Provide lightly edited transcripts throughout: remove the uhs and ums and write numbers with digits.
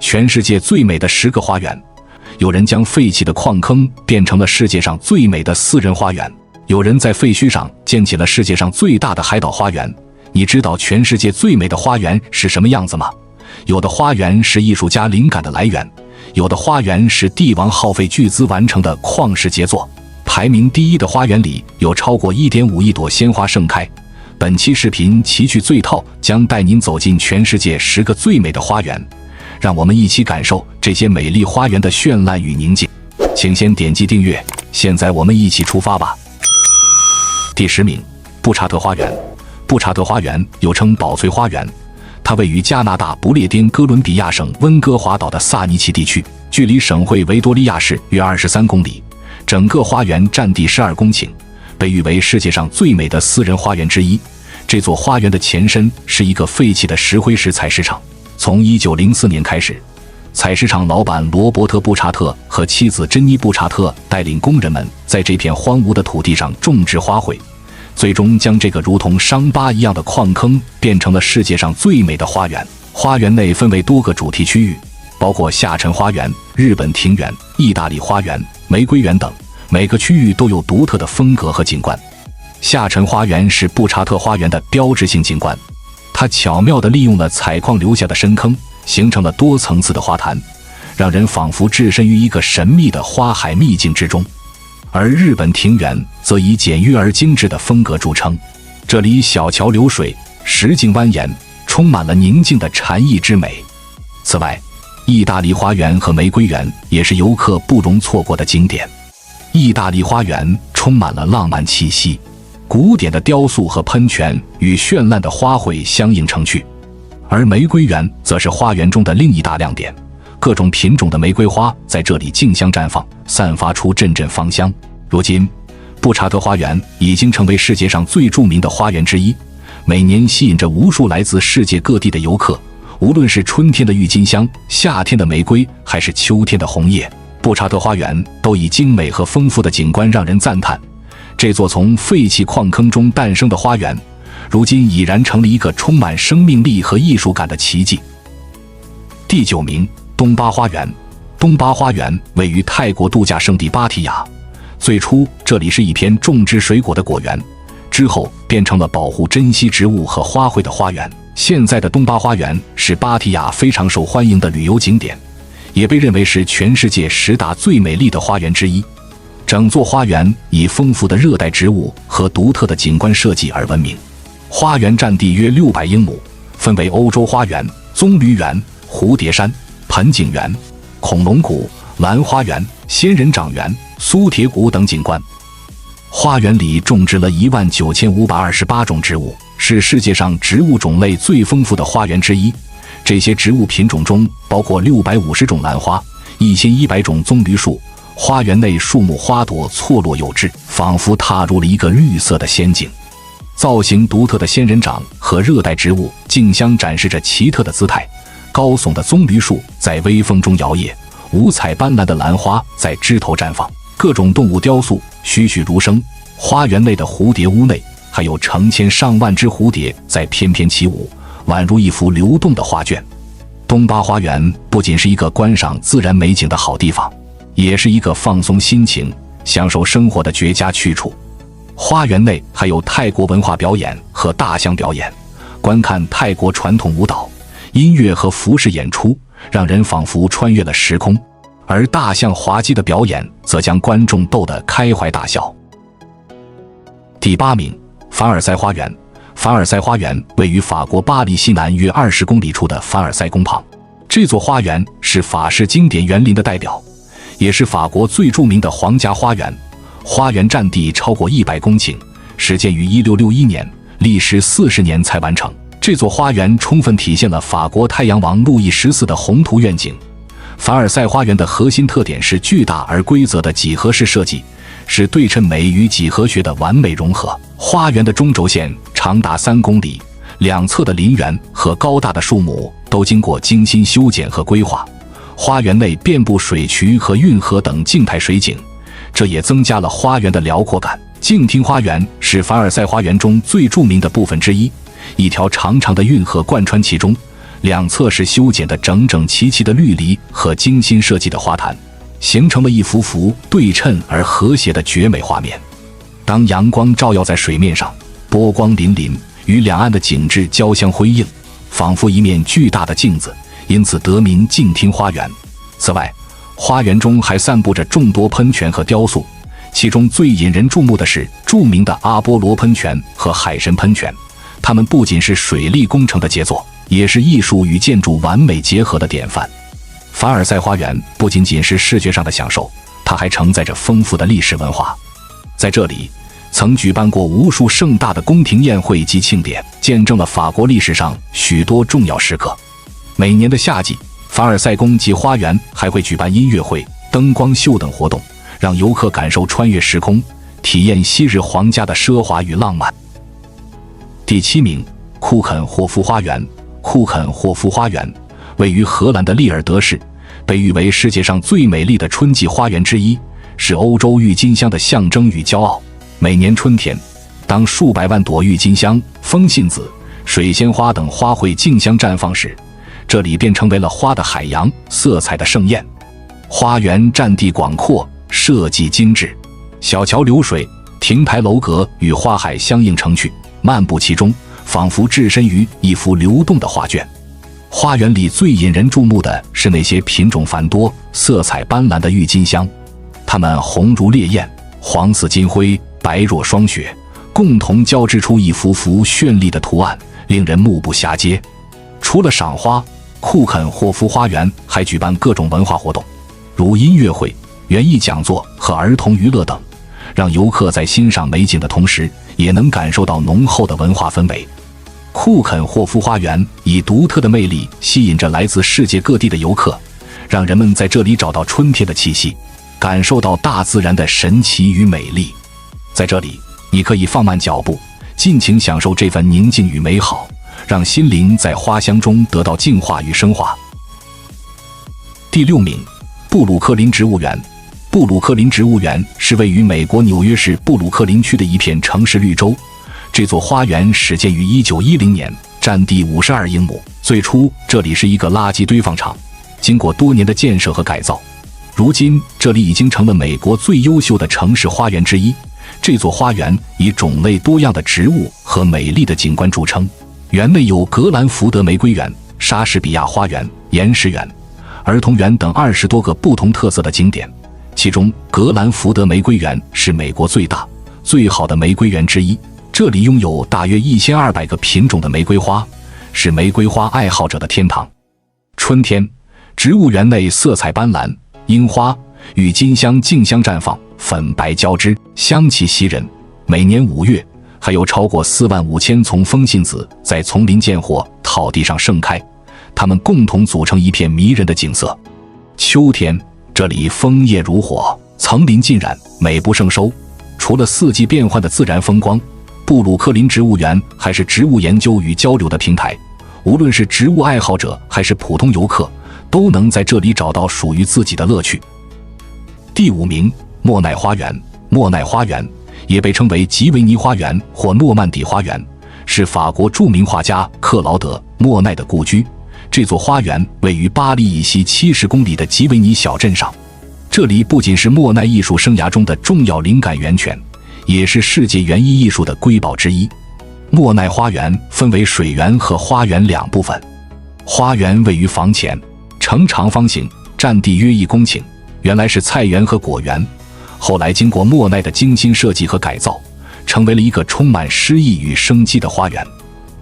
全世界最美的10个花园，有人将废弃的矿坑变成了世界上最美的私人花园，有人在废墟上建起了世界上最大的海岛花园。你知道全世界最美的花园是什么样子吗？有的花园是艺术家灵感的来源，有的花园是帝王耗费巨资完成的旷世杰作。排名第一的花园里有超过 1.5 亿朵鲜花盛开。本期视频奇趣最套将带您走进全世界10个最美的花园，让我们一起感受这些美丽花园的绚烂与宁静。请先点击订阅，现在我们一起出发吧。第10名，布查特花园。布查特花园又称宝翠花园，它位于加拿大不列颠哥伦比亚省温哥华岛的萨尼奇地区，距离省会维多利亚市约23公里。整个花园占地12公顷，被誉为世界上最美的私人花园之一。这座花园的前身是一个废弃的石灰石采石场。从1904年开始，采石场老板罗伯特·布查特和妻子珍妮·布查特带领工人们在这片荒芜的土地上种植花卉，最终将这个如同伤疤一样的矿坑变成了世界上最美的花园。花园内分为多个主题区域，包括下沉花园、日本庭园、意大利花园、玫瑰园等，每个区域都有独特的风格和景观。下沉花园是布查特花园的标志性景观，它巧妙地利用了采矿留下的深坑，形成了多层次的花坛，让人仿佛置身于一个神秘的花海秘境之中。而日本庭园则以简约而精致的风格著称，这里小桥流水，石径蜿蜒，充满了宁静的禅意之美。此外，意大利花园和玫瑰园也是游客不容错过的景点。意大利花园充满了浪漫气息，古典的雕塑和喷泉与绚烂的花卉相映成趣，而玫瑰园则是花园中的另一大亮点。各种品种的玫瑰花在这里竞相绽放，散发出阵阵芳香。如今，布查特花园已经成为世界上最著名的花园之一，每年吸引着无数来自世界各地的游客。无论是春天的郁金香、夏天的玫瑰，还是秋天的红叶，布查特花园都以精美和丰富的景观让人赞叹。这座从废弃矿坑中诞生的花园，如今已然成了一个充满生命力和艺术感的奇迹。第9名，东巴花园。东巴花园位于泰国度假胜地芭提雅，最初这里是一片种植水果的果园，之后变成了保护珍稀植物和花卉的花园。现在的东巴花园是芭提雅非常受欢迎的旅游景点，也被认为是全世界10大最美丽的花园之一。整座花园以丰富的热带植物和独特的景观设计而闻名。花园占地约600英亩，分为欧洲花园、棕榈园、蝴蝶山、盆景园、恐龙谷、兰花园、仙人掌园、苏铁谷等景观。花园里种植了19528种植物，是世界上植物种类最丰富的花园之一。这些植物品种中包括650种兰花、1100种棕榈树。花园内树木花朵错落有致，仿佛踏入了一个绿色的仙境。造型独特的仙人掌和热带植物竞相展示着奇特的姿态，高耸的棕榈树在微风中摇曳，五彩斑斓的兰花在枝头绽放，各种动物雕塑栩栩如生。花园内的蝴蝶屋内还有成千上万只蝴蝶在翩翩起舞，宛如一幅流动的画卷。东巴花园不仅是一个观赏自然美景的好地方，也是一个放松心情、享受生活的绝佳去处。花园内还有泰国文化表演和大象表演，观看泰国传统舞蹈、音乐和服饰演出，让人仿佛穿越了时空。而大象滑稽的表演则将观众逗得开怀大笑。第8名，凡尔赛花园。凡尔赛花园位于法国巴黎西南约20公里处的凡尔赛宫旁，这座花园是法式经典园林的代表，也是法国最著名的皇家花园。花园占地超过100公顷，始建于1661年，历时40年才完成。这座花园充分体现了法国太阳王路易14的宏图愿景。凡尔赛花园的核心特点是巨大而规则的几何式设计，是对称美与几何学的完美融合。花园的中轴线长达3公里，两侧的林园和高大的树木都经过精心修剪和规划。花园内遍布水渠和运河等静态水景，这也增加了花园的辽阔感。静听花园是凡尔赛花园中最著名的部分之一，一条长长的运河贯穿其中，两侧是修剪的整整齐齐的绿篱和精心设计的花坛，形成了一幅幅对称而和谐的绝美画面。当阳光照耀在水面上，波光粼粼，与两岸的景致交相辉映，仿佛一面巨大的镜子，因此得名镜厅花园。此外，花园中还散布着众多喷泉和雕塑，其中最引人注目的是著名的阿波罗喷泉和海神喷泉，它们不仅是水利工程的杰作，也是艺术与建筑完美结合的典范。凡尔赛花园不仅仅是视觉上的享受，它还承载着丰富的历史文化。在这里，曾举办过无数盛大的宫廷宴会及庆典，见证了法国历史上许多重要时刻。每年的夏季，凡尔赛宫及花园还会举办音乐会、灯光秀等活动，让游客感受穿越时空，体验昔日皇家的奢华与浪漫。第7名，库肯霍夫花园。库肯霍夫花园位于荷兰的利尔德市，被誉为世界上最美丽的春季花园之一，是欧洲郁金香的象征与骄傲。每年春天，当数百万朵郁金香、风信子、水仙花等花卉竞相绽放时，这里便成为了花的海洋、色彩的盛宴。花园占地广阔，设计精致，小桥流水、亭台楼阁与花海相映成趣，漫步其中，仿佛置身于一幅流动的画卷。花园里最引人注目的是那些品种繁多、色彩斑斓的郁金香，它们红如烈焰，黄似金辉，白若霜雪，共同交织出一幅幅绚丽的图案，令人目不暇接。除了赏花，库肯霍夫花园还举办各种文化活动，如音乐会、园艺讲座和儿童娱乐等，让游客在欣赏美景的同时，也能感受到浓厚的文化氛围。库肯霍夫花园以独特的魅力吸引着来自世界各地的游客，让人们在这里找到春天的气息，感受到大自然的神奇与美丽。在这里，你可以放慢脚步，尽情享受这份宁静与美好，让心灵在花香中得到净化与升华。第6名，布鲁克林植物园。布鲁克林植物园是位于美国纽约市布鲁克林区的一片城市绿洲。这座花园始建于1910年，占地52英亩。最初这里是一个垃圾堆放场，经过多年的建设和改造，如今这里已经成了美国最优秀的城市花园之一。这座花园以种类多样的植物和美丽的景观著称，园内有格兰福德玫瑰园、莎士比亚花园、岩石园、儿童园等20多个不同特色的景点。其中格兰福德玫瑰园是美国最大、最好的玫瑰园之一，这里拥有大约1200个品种的玫瑰花，是玫瑰花爱好者的天堂。春天，植物园内色彩斑斓，樱花、郁金香竞相绽放，粉白交织，香气袭人。每年5月，还有超过45000丛风信子在丛林间或草地上盛开，它们共同组成一片迷人的景色。秋天，这里枫叶如火，层林尽染，美不胜收。除了四季变换的自然风光，布鲁克林植物园还是植物研究与交流的平台，无论是植物爱好者还是普通游客，都能在这里找到属于自己的乐趣。第5名，莫奈花园。莫奈花园也被称为吉维尼花园或诺曼底花园，是法国著名画家克劳德·莫奈的故居。这座花园位于巴黎以西70公里的吉维尼小镇上，这里不仅是莫奈艺术生涯中的重要灵感源泉，也是世界园艺艺术的瑰宝之一。莫奈花园分为水园和花园2部分。花园位于房前，呈长方形，占地约1公顷，原来是菜园和果园，后来经过莫奈的精心设计和改造，成为了一个充满诗意与生机的花园。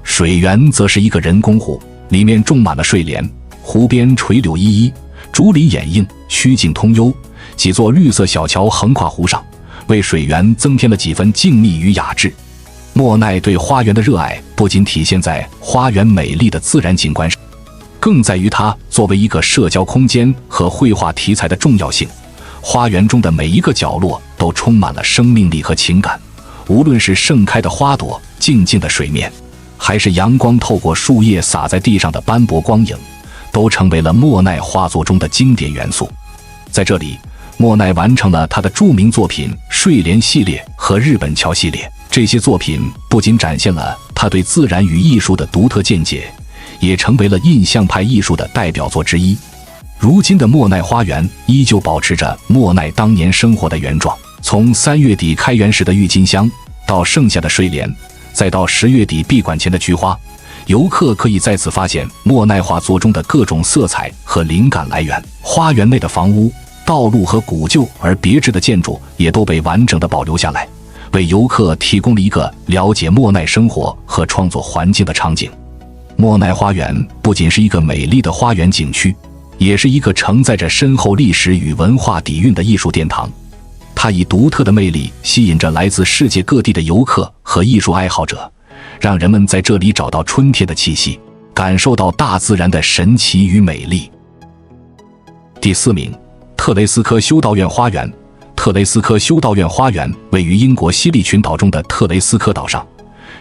水园则是一个人工湖，里面种满了睡莲，湖边垂柳依依，竹林掩映，曲径通幽，几座绿色小桥横跨湖上，为水园增添了几分静谧与雅致。莫奈对花园的热爱不仅体现在花园美丽的自然景观上，更在于它作为一个社交空间和绘画题材的重要性。花园中的每一个角落都充满了生命力和情感，无论是盛开的花朵、静静的水面，还是阳光透过树叶洒在地上的斑驳光影，都成为了莫奈画作中的经典元素。在这里，莫奈完成了他的著名作品睡莲系列和日本桥系列。这些作品不仅展现了他对自然与艺术的独特见解，也成为了印象派艺术的代表作之一。如今的莫奈花园依旧保持着莫奈当年生活的原状，从3月底开园时的郁金香，到盛夏的睡莲，再到10月底闭馆前的菊花，游客可以在此发现莫奈画作中的各种色彩和灵感来源。花园内的房屋、道路和古旧而别致的建筑也都被完整地保留下来，为游客提供了一个了解莫奈生活和创作环境的场景。莫奈花园不仅是一个美丽的花园景区，也是一个承载着深厚历史与文化底蕴的艺术殿堂。它以独特的魅力吸引着来自世界各地的游客和艺术爱好者，让人们在这里找到春天的气息，感受到大自然的神奇与美丽。第4名，特雷斯科修道院花园。特雷斯科修道院花园位于英国西利群岛中的特雷斯科岛上，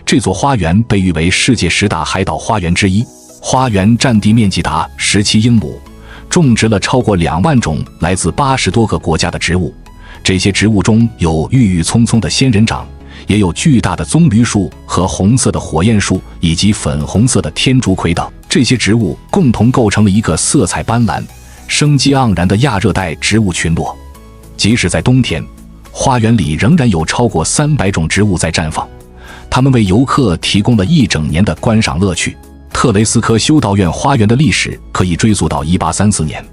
这座花园被誉为世界10大海岛花园之一。花园占地面积达17英亩，种植了超过2万种来自80多个国家的植物。这些植物中有郁郁葱葱的仙人掌，也有巨大的棕榈树和红色的火焰树，以及粉红色的天竺葵等。这些植物共同构成了一个色彩斑斓、生机盎然的亚热带植物群落。即使在冬天，花园里仍然有超过300种植物在绽放，它们为游客提供了一整年的观赏乐趣。特雷斯科修道院花园的历史可以追溯到1834年，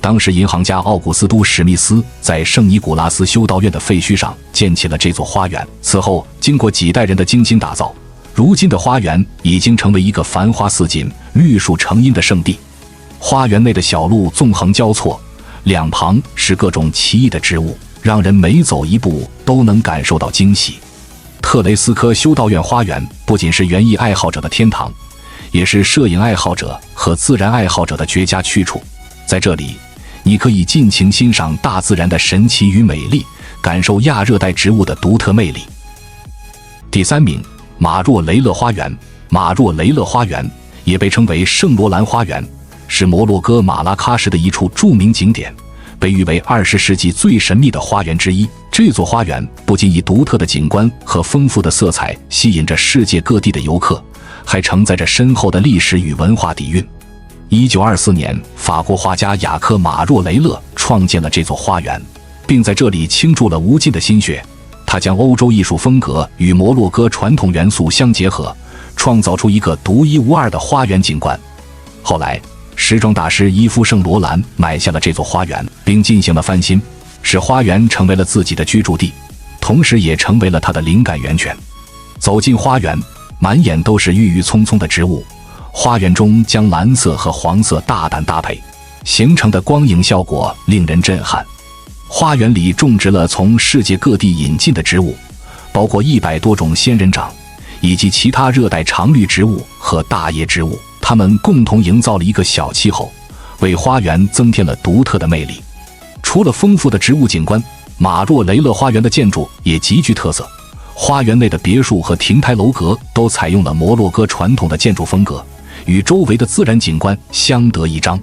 当时银行家奥古斯都·史密斯在圣尼古拉斯修道院的废墟上建起了这座花园。此后经过几代人的精心打造，如今的花园已经成为一个繁花似锦、绿树成荫的圣地。花园内的小路纵横交错，两旁是各种奇异的植物，让人每走一步都能感受到惊喜。特雷斯科修道院花园不仅是园艺爱好者的天堂，也是摄影爱好者和自然爱好者的绝佳去处。在这里，你可以尽情欣赏大自然的神奇与美丽，感受亚热带植物的独特魅力。第3名，马若雷勒花园。马若雷勒花园也被称为圣罗兰花园，是摩洛哥马拉喀什的一处著名景点，被誉为20世纪最神秘的花园之一。这座花园不仅以独特的景观和丰富的色彩吸引着世界各地的游客，还承载着深厚的历史与文化底蕴。1924年，法国画家雅克·马若雷勒创建了这座花园，并在这里倾注了无尽的心血。他将欧洲艺术风格与摩洛哥传统元素相结合，创造出一个独一无二的花园景观。后来，时装大师伊夫·圣罗兰买下了这座花园，并进行了翻新，使花园成为了自己的居住地，同时也成为了他的灵感源泉。走进花园，满眼都是郁郁葱葱的植物，花园中将蓝色和黄色大胆搭配，形成的光影效果令人震撼。花园里种植了从世界各地引进的植物，包括100多种仙人掌，以及其他热带常绿植物和大叶植物。它们共同营造了一个小气候，为花园增添了独特的魅力。除了丰富的植物景观，马若雷勒花园的建筑也极具特色。花园内的别墅和亭台楼阁都采用了摩洛哥传统的建筑风格，与周围的自然景观相得益彰。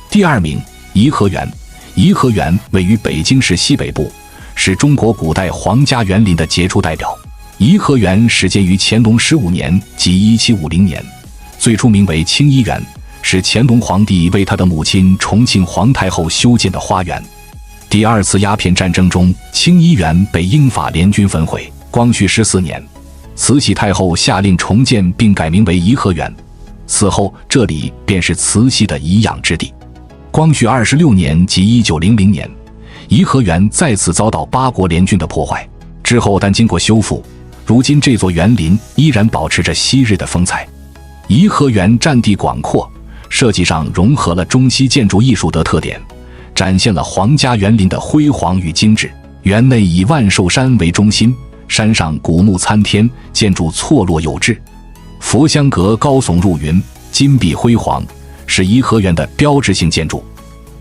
第2名，颐和园。颐和园位于北京市西北部，是中国古代皇家园林的杰出代表。颐和园始建于乾隆15年即1750年，最初名为清漪园，是乾隆皇帝为他的母亲重庆皇太后修建的花园。第2次鸦片战争中，清漪园被英法联军焚毁。光绪14年，慈禧太后下令重建并改名为颐和园，此后这里便是慈禧的颐养之地。光绪26年即1900年，颐和园再次遭到8国联军的破坏，之后但经过修复，如今这座园林依然保持着昔日的风采。颐和园占地广阔，设计上融合了中西建筑艺术的特点，展现了皇家园林的辉煌与精致。园内以万寿山为中心，山上古木参天，建筑错落有致。佛香阁高耸入云，金碧辉煌，是颐和园的标志性建筑。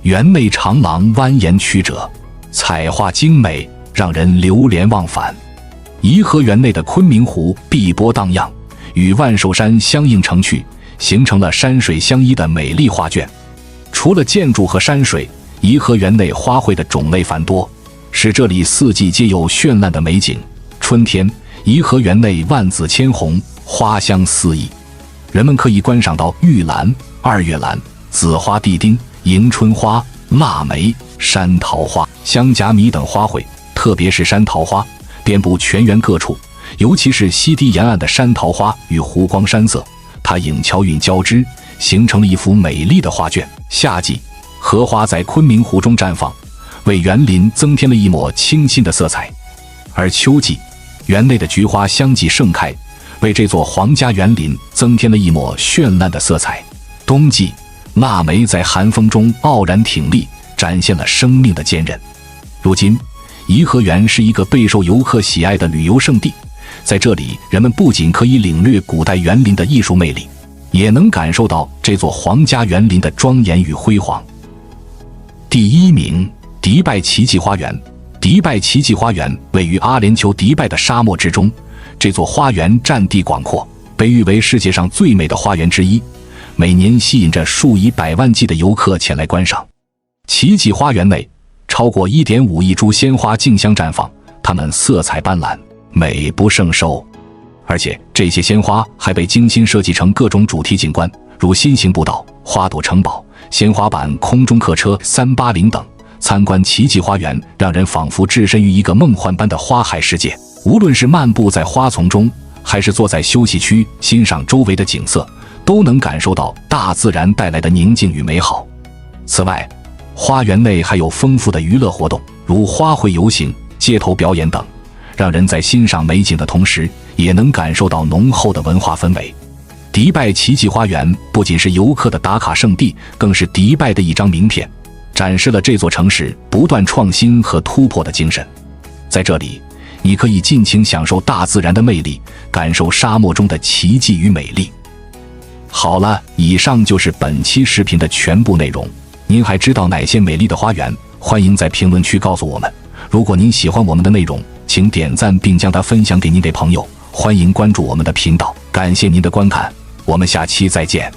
园内长廊蜿蜒曲折，彩画精美，让人流连忘返。颐和园内的昆明湖碧波荡漾，与万寿山相映成趣，形成了山水相依的美丽画卷。除了建筑和山水，颐和园内花卉的种类繁多，使这里四季皆有绚烂的美景。春天，颐和园内万紫千红，花香四溢；人们可以观赏到玉兰、二月兰、紫花地丁、迎春花、腊梅、山桃花、香荚米等花卉，特别是山桃花，遍布全园各处，尤其是西堤沿岸的山桃花与湖光山色，它影桥韵交织，形成了一幅美丽的画卷。夏季，荷花在昆明湖中绽放，为园林增添了一抹清新的色彩；而秋季，园内的菊花相继盛开，为这座皇家园林增添了一抹绚烂的色彩。冬季，腊梅在寒风中傲然挺立，展现了生命的坚韧。如今，颐和园是一个备受游客喜爱的旅游胜地，在这里，人们不仅可以领略古代园林的艺术魅力，也能感受到这座皇家园林的庄严与辉煌。第1名，迪拜奇迹花园。迪拜奇迹花园位于阿联酋迪拜的沙漠之中，这座花园占地广阔，被誉为世界上最美的花园之一，每年吸引着数以百万计的游客前来观赏。奇迹花园内超过 1.5 亿株鲜花竞相绽放，它们色彩斑斓，美不胜收。而且这些鲜花还被精心设计成各种主题景观，如心形步道、花朵城堡、鲜花板空中客车380等。参观奇迹花园，让人仿佛置身于一个梦幻般的花海世界。无论是漫步在花丛中，还是坐在休息区欣赏周围的景色，都能感受到大自然带来的宁静与美好。此外，花园内还有丰富的娱乐活动，如花卉游行、街头表演等，让人在欣赏美景的同时，也能感受到浓厚的文化氛围。迪拜奇迹花园不仅是游客的打卡圣地，更是迪拜的一张名片，展示了这座城市不断创新和突破的精神。在这里，你可以尽情享受大自然的魅力，感受沙漠中的奇迹与美丽。好了，以上就是本期视频的全部内容。您还知道哪些美丽的花园？欢迎在评论区告诉我们。如果您喜欢我们的内容，请点赞并将它分享给您的朋友。欢迎关注我们的频道，感谢您的观看，我们下期再见。